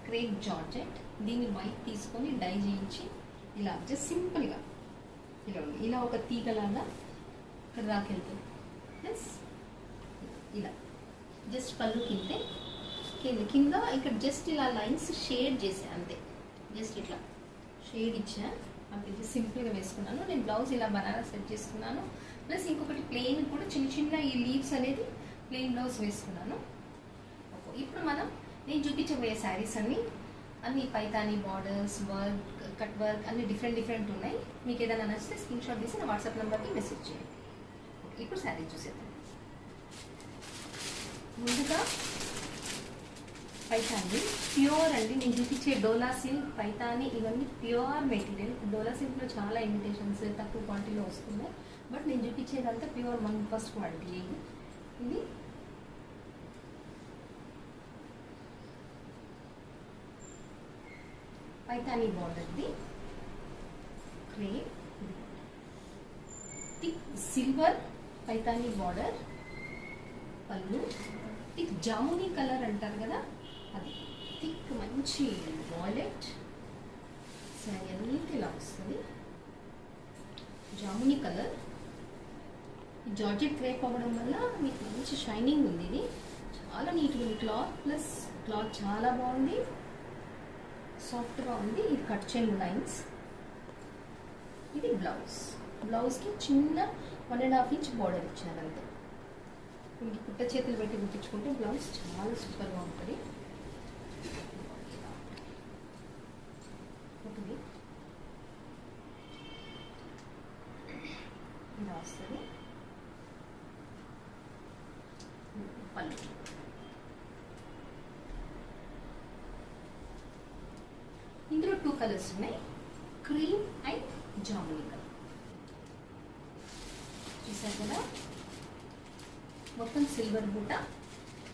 Crepe georgette. దీన్ని white తీసుకొని die చేయించి ఇలా జస్ట్ సింపుల్గా ఇలా ఒక తీగలాగా ఇక్కడ దాకెళ్తుంది. ప్లస్ ఇలా జస్ట్ పళ్ళు కింద ఇక్కడ జస్ట్ ఇలా లైన్స్ షేడ్ చేసా అంతే. జస్ట్ ఇట్లా షేడ్ ఇచ్చా అంతే. జస్ట్ సింపుల్గా వేసుకున్నాను. నేను బ్లౌజ్ ఇలా బనానా సెట్ చేసుకున్నాను. ప్లస్ ఇంకొకటి ప్లెయిన్ కూడా చిన్న ఈ లీవ్స్ అనేది ప్లెయిన్ బ్లౌజ్ వేసుకున్నాను. ఇప్పుడు నేను చూపించబోయే శారీస్ అన్ని Paithani borders, work, cut work అన్ని డిఫరెంట్ ఉన్నాయి. మీకు ఏదైనా నచ్చితే స్క్రీన్ షాట్ తీసి నా వాట్సాప్ నెంబర్కి మెసేజ్ చేయండి. ఇప్పుడు శారీ చూసేద్దాం. ముందుగా పైతానీ ప్యూర్ అండి. నేను చూపించే డోలా సిల్క్, పైతానీ ఇవన్నీ ప్యూర్ మెటీరియల్. డోలా సిల్క్లో చాలా ఇమిటేషన్స్ తక్కువ క్వాంటిటీలో వస్తున్నాయి. బట్ నేను చూపించేదంతా ప్యూర్ ఫస్ట్ క్వాలిటీ. ఇది పైతానీ బార్డర్ది crepe thick silver Paithani border, పళ్ళు థిక్ జామునీ కలర్ అంటారు కదా, అది థిక్ మంచి వాయిలెట్ శారీ అంతా ఇలా వస్తుంది. జామునీ కలర్ జార్జెట్ క్రేప్ అవ్వడం వల్ల మీకు మంచి షైనింగ్ ఉంది. ఇది చాలా నీట్గా ఉంది. క్లాత్ చాలా బాగుంది, సాఫ్ట్గా ఉంది. ఇది కట్ చెంగు లైన్స్. ఇది బ్లౌజ్కి చిన్న 1.5 ఇంచ్ బార్డర్ ఇచ్చారు అంతే. మీకు పుట్ట చేతులు పెట్టి కుట్టించుకుంటే బ్లౌజ్ చాలా సూపర్గా ఉంటుంది. ఇలా వస్తుంది పళ్ళు. ఇందులో 2 కలర్స్ ఉన్నాయి, క్రీమ్ అండ్ జామునీ కలర్. చూసారు కదా, మొత్తం సిల్వర్ బూట,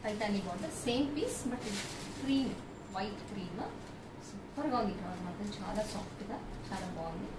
Paithani border, same piece but cream, white cream. సూపర్గా ఉంది. క్లాత్ మాత్రం చాలా సాఫ్ట్గా చాలా బాగుంది.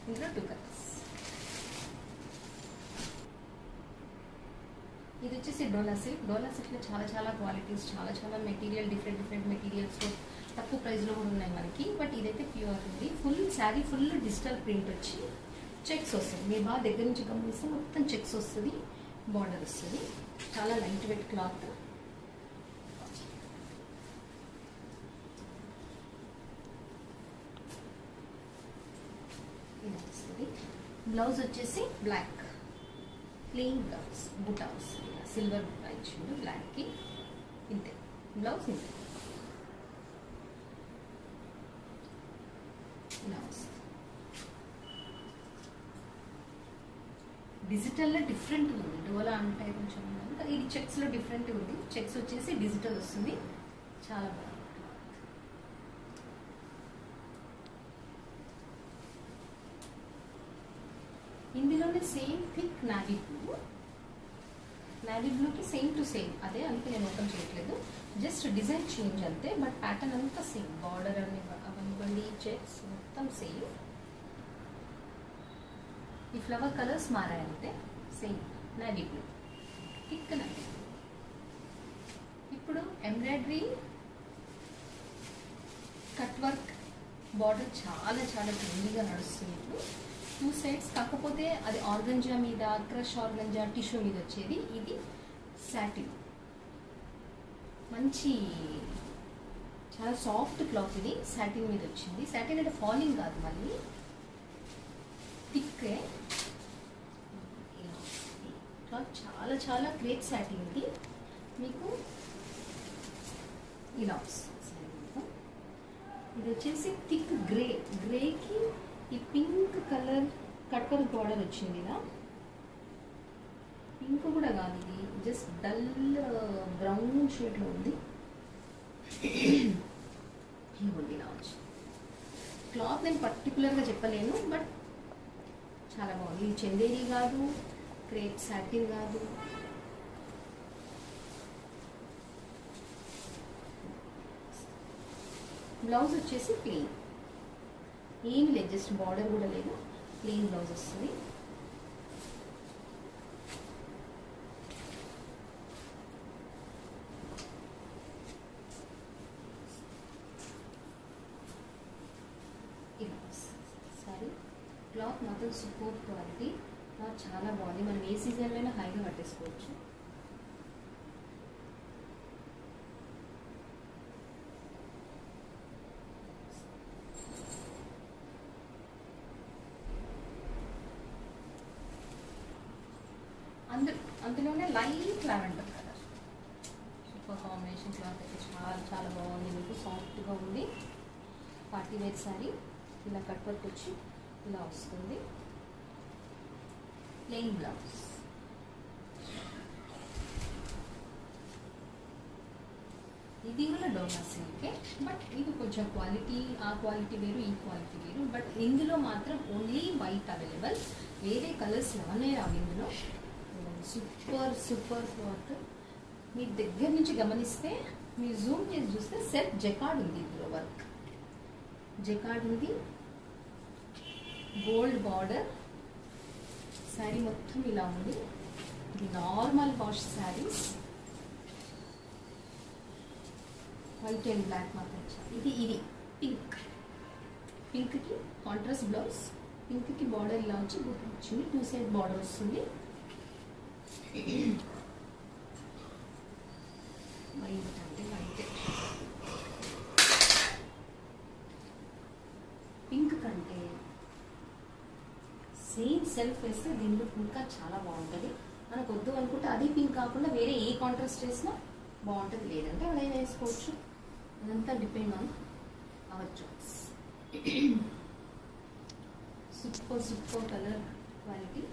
ఇందులో 2 కలర్స్. ఇది వచ్చేసి డోలా సిల్క్లో చాలా క్వాలిటీస్, చాలా మెటీరియల్, డిఫరెంట్ మెటీరియల్స్లో తక్కువ ప్రైస్లో కూడా ఉన్నాయి మనకి. బట్ ఇదైతే ప్యూర్ ఉంది. Full sari full digital print వచ్చి చెక్స్ వస్తుంది. మీరు బాగా దగ్గర నుంచి గమనిస్తే మొత్తం చెక్స్ వస్తుంది, బార్డర్ వస్తుంది. చాలా లైట్ వెయిట్ క్లాత్. ఇలా వస్తుంది. బ్లౌజ్ వచ్చేసి బ్లాక్ ప్లెయిన్ బ్లౌజ్, బుటా వస్తుంది. సిల్వర్ బుటా ఇచ్చిండు బ్లాక్కి. ఇంతే బ్లౌజ్. ఇంతే ఇలా వస్తుంది. డిజిటల్లో డిఫరెంట్ ఉంది. డోలా అంటే కొంచెం ఇది చెక్స్లో డిఫరెంట్ ఉంది. చెక్స్ వచ్చేసి డిజిటల్ వస్తుంది. చాలా బాగుంది. ఇందులోనే సేమ్ థిక్ నావీ బ్లూకి సేమ్ టు సేమ్ అదే. అందుకే నేను ఓపెన్ చేయట్లేదు, జస్ట్ డిజైన్ చేంజ్ అంతే. బట్ ప్యాటర్న్ అంతా సేమ్. బార్డర్ అవనివ్వండి, చెక్స్ మొత్తం సేమ్. ఈ ఫ్లవర్ కలర్స్ మారాయంటే same navy blue, thick navy. ఇప్పుడు ఎంబ్రాయిడరీ కట్ వర్క్ బార్డర్ చాలా ట్రెండీగా నడుస్తుంది ఇప్పుడు. 2 సైడ్స్. కాకపోతే అది ఆర్గంజా మీద, క్రష్ ఆర్గంజా టిష్యూ మీద వచ్చేది. ఇది సాటిన్, మంచి చాలా సాఫ్ట్ క్లాత్. ఇది సాటిన్ మీద వచ్చింది. సాటిన్ అంటే ఫాలింగ్ కాదు, మళ్ళీ థిక్కే క్లాత్. చాలా క్రేప్ సాటిన్. ఇది మీకు ఇలా వస్తుంది. ఇది వచ్చేసి థిక్ గ్రేకి ఈ pink colour cut work border వచ్చింది. ఇలా పింక్ కూడా కాదు, ఇది జస్ట్ డల్ బ్రౌన్ షేడ్లో ఉంది. ఇవ్వండి ఇలా వచ్చి క్లాత్ నేను పర్టికులర్గా చెప్పలేను, బట్ చాలా బాగుంది. ఇది చందేరి కాదు, క్రేప్ సాటిన్ కాదు. బ్లౌజ్ వచ్చేసి ప్లెయిన్, ఏమి లేదు, జస్ట్ బార్డర్ కూడా లేదు, ప్లెయిన్ బ్లౌజ్ వస్తుంది. క్లాత్ మాత్రం సూపర్ క్వాలిటీ, క్లాత్ చాలా బాగుంది. మనం ఏ సీజన్లో అయినా హైగా కట్టేసుకోవచ్చు. అందులోనే light lavender colour, super combination. Cloth అయితే చాలా చాలా బాగుంది, మీకు సాఫ్ట్గా ఉంది. పార్టీ వేర్ శారీ, ఇలా కట్ వర్క్ వచ్చి ఇలా వస్తుంది. Plain blouse. ఇది కూడా డోలా సిల్కే, బట్ ఇది కొంచెం క్వాలిటీ, ఆ క్వాలిటీ వేరు, ఈ క్వాలిటీ వేరు. బట్ ఇందులో మాత్రం ఓన్లీ వైట్ అవైలబుల్, వేరే కలర్స్ రానే రావు ఇందులో. Super super cloth. మీ దగ్గర నుంచి గమనిస్తే, మీరు జూమ్ చేసి చూస్తే సెల్ఫ్ జెకార్డ్ ఉంది ఇందులో, వర్క్ జెకార్డ్ ఉంది. గోల్డ్ బార్డర్, శారీ మొత్తం ఇలా ఉంది. ఇది normal wash saris, white and black మాత్రం. ఇది పింక్, పింక్కి కాంట్రాస్ట్ బ్లౌజ్. పింక్కి బార్డర్ ఇలా వచ్చి వచ్చింది, 2 సైడ్ బార్డర్ వస్తుంది. వైట్ అంటే వైట్, పింక్ కంటే సేమ్ సెల్ఫ్ వేస్తే దీంట్లో ఇంకా చాలా బాగుంటుంది. మనకు వద్దు అనుకుంటే అది పింక్ కాకుండా వేరే ఏ కాంట్రాస్ట్ వేసినా బాగుంటుంది, లేదంటే అదైనా వేసుకోవచ్చు. అదంతా depend on our choice. Super super colour quality.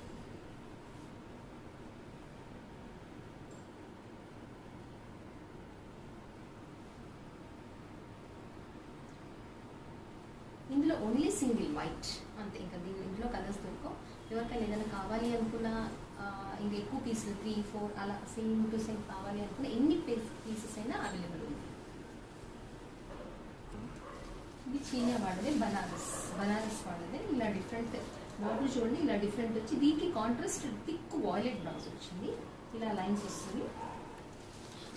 ఇందులో ఓన్లీ సింగిల్ వైట్ అంతే, ఇంకా ఇంట్లో కలర్స్ దొరకవు. ఎవరికైనా ఏదైనా కావాలి అనుకున్నా, ఇంకా ఎక్కువ పీసులు 3, 4 అలా సేమ్ టు సేమ్ కావాలి అనుకున్నా ఎన్ని పీసెస్ అయినా అవైలబుల్ ఉంది. ఇది చీనా వాడదే, బనారస్ వాడదే. ఇలా డిఫరెంట్ బార్డర్ చూడండి, ఇలా డిఫరెంట్ వచ్చి దీనికి కాంట్రాస్ట్ థిక్ వాయిలెట్ బ్లౌజ్ వచ్చింది. ఇలా లైన్స్ వస్తుంది.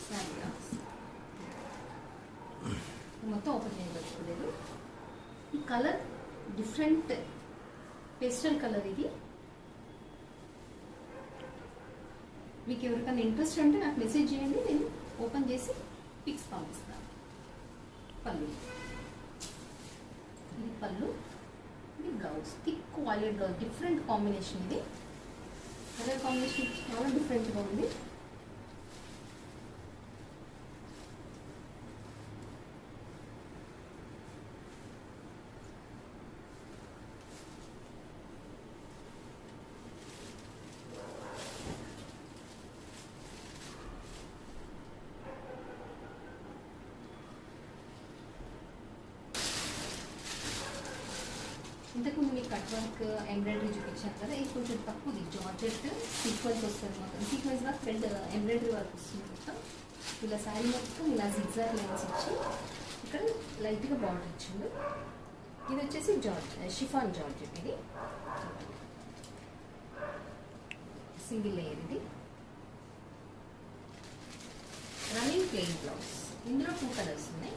శారీ మొత్తం ఓపెన్ చేయవచ్చు. ఈ కలర్ డిఫరెంట్ పేస్టల్ కలర్. ఇది మీకు ఎవరికైనా ఇంట్రెస్ట్ ఉంటే నాకు మెసేజ్ చేయండి, నేను ఓపెన్ చేసి పిక్స్ పంపిస్తాను. పళ్ళు, ఇది పళ్ళు, ఇది blouse. Thick violet blouse, different combination. ఇది కలర్ కాంబినేషన్ చాలా డిఫరెంట్గా ఉంది. ఇంతకుముందు మీకు కట్ వర్క్ ఎంబ్రాయిడరీ చూపించాను కదా, ఇది కొంచెం తక్కువది. జార్జెట్ సీక్వెన్స్ వస్తుంది మొత్తం, sequence work thread embroidery work వస్తుంది మొత్తం. ఇలా శారీ మొత్తం ఇలా జిగ్జాగ్ లైన్స్ ఇచ్చి ఇక్కడ లైట్గా బార్డర్ ఇచ్చిండు. ఇది వచ్చేసి షిఫాన్ జార్జెట్. ఇది సింగిల్ లేయర్. ఇది రన్నింగ్ ప్లెయిన్ బ్లౌజ్. ఇందులో 2 కలర్స్ ఉన్నాయి.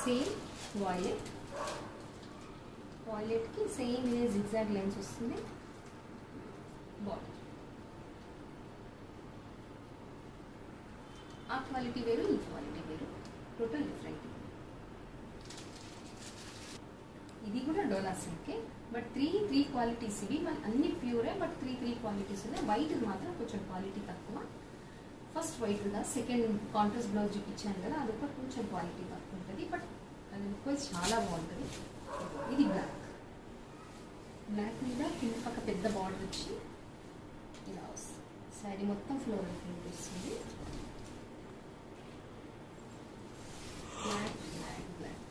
సేమ్ వాయిలెట్కి సేమ్ ఇదే జిగ్జాగ్ లైన్స్ వస్తుంది. బార్డర్ ఆ క్వాలిటీ వేరు, ఈ క్వాలిటీ వేరు, టోటల్ డిఫరెంట్. ఇది కూడా డోలా సిల్కే, బట్ త్రీ క్వాలిటీస్. ఇవి మన అన్ని ప్యూరే, బట్ త్రీ క్వాలిటీస్ ఉన్నాయి. వైట్ మాత్రం కొంచెం క్వాలిటీ తక్కువ. ఫస్ట్ వైట్ ఉందా, సెకండ్ కాంట్రాస్ట్ బ్లౌజ్ చూపించాను కదా, అది కూడా కొంచెం క్వాలిటీ తక్కువ ఉంటుంది, బట్ అది చాలా బాగుంటుంది. ఇది బ్లాక్ మీద కింద పక్క పెద్ద బార్డర్ వచ్చి ఇలా వస్తుంది. శారీ మొత్తం ఫ్లోరల్ ప్రింట్ వస్తుంది.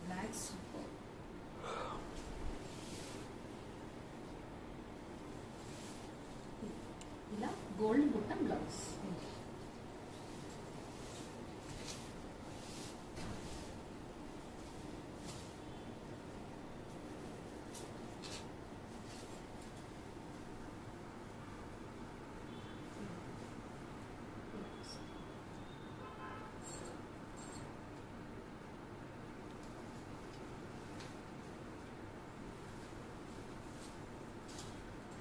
Black super. ఇలా గోల్డ్ బుట్ట బ్లౌజ్.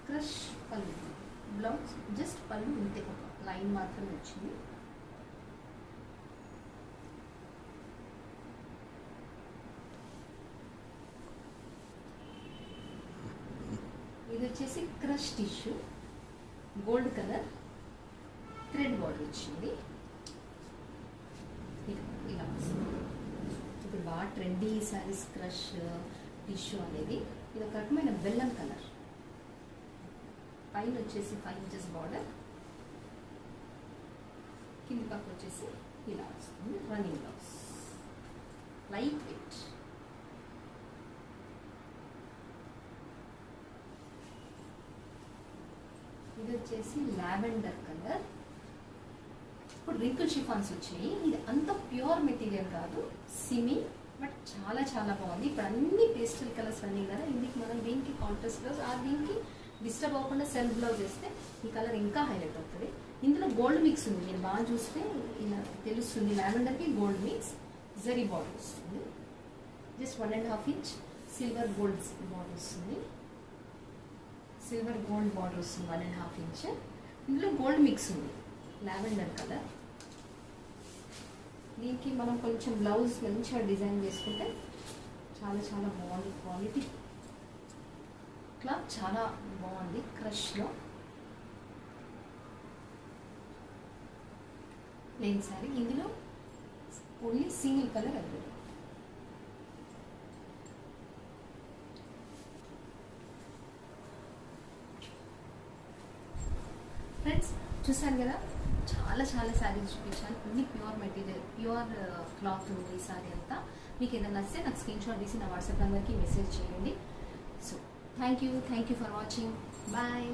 క్రష్ పళ్ళు, బ్లౌజ్ జస్ట్ పళ్ళు ఇంతే, ఒక లైన్ మాత్రమే వచ్చింది. ఇది వచ్చేసి crush tissue, gold colour thread border వచ్చింది. ఇలా వస్తుంది. ఇప్పుడు బాగా ట్రెండీ శారీస్ క్రష్ టిష్యూ అనేది. ఇది ఒక రకమైన బెల్లం కలర్, పైన వచ్చేసి 5 ఇంచెస్ బార్డర్, కింది పక్క వచ్చేసి ఇలా వస్తుంది. Running blouse, light weight. ఇది వచ్చేసి లావెండర్ కలర్. ఇప్పుడు రింకుల్ షిఫాన్స్ వచ్చాయి. ఇది అంత ప్యూర్ మెటీరియల్ కాదు, సిమీ, బట్ చాలా చాలా బాగుంది. ఇప్పుడు అన్ని పేస్టల్ కలర్స్ అన్నీ కదా, ఇందుకు మనం దీనికి కాంట్రాస్ట్ బ్లౌజ్, దీనికి డిస్టర్బ్ అవ్వకుండా సెల్ఫ్ బ్లౌజ్ వేస్తే ఈ కలర్ ఇంకా హైలైట్ అవుతుంది. ఇందులో గోల్డ్ మిక్స్ ఉంది, మీరు బాగా చూస్తే ఇలా తెలుస్తుంది. లావెండర్కి గోల్డ్ మిక్స్, జరీ బార్డర్ వస్తుంది. Just 1.5 inch silver gold border వస్తుంది. సిల్వర్ గోల్డ్ బార్డర్ వస్తుంది 1.5 ఇంచ్. ఇందులో గోల్డ్ మిక్స్ ఉంది, లావెండర్ కలర్. దీనికి మనం కొంచెం బ్లౌజ్ మంచిగా డిజైన్ చేసుకుంటే చాలా చాలా బాగుంది. క్వాలిటీ క్లాత్ చాలా బాగుంది. క్రష్లో ప్లెయిన్ శారీ, ఇందులో only single colour available. Friends చూసారు కదా, చాలా చాలా శారీస్ చూపించాను. అన్ని ప్యూర్ మెటీరియల్, ప్యూర్ క్లాత్ ఉంది ఈ శారీ అంతా. మీకు ఏదైనా నచ్చితే నాకు స్క్రీన్ షాట్ తీసి నా వాట్సాప్ నెంబర్కి మెసేజ్ చేయండి. So thank you for watching. Bye.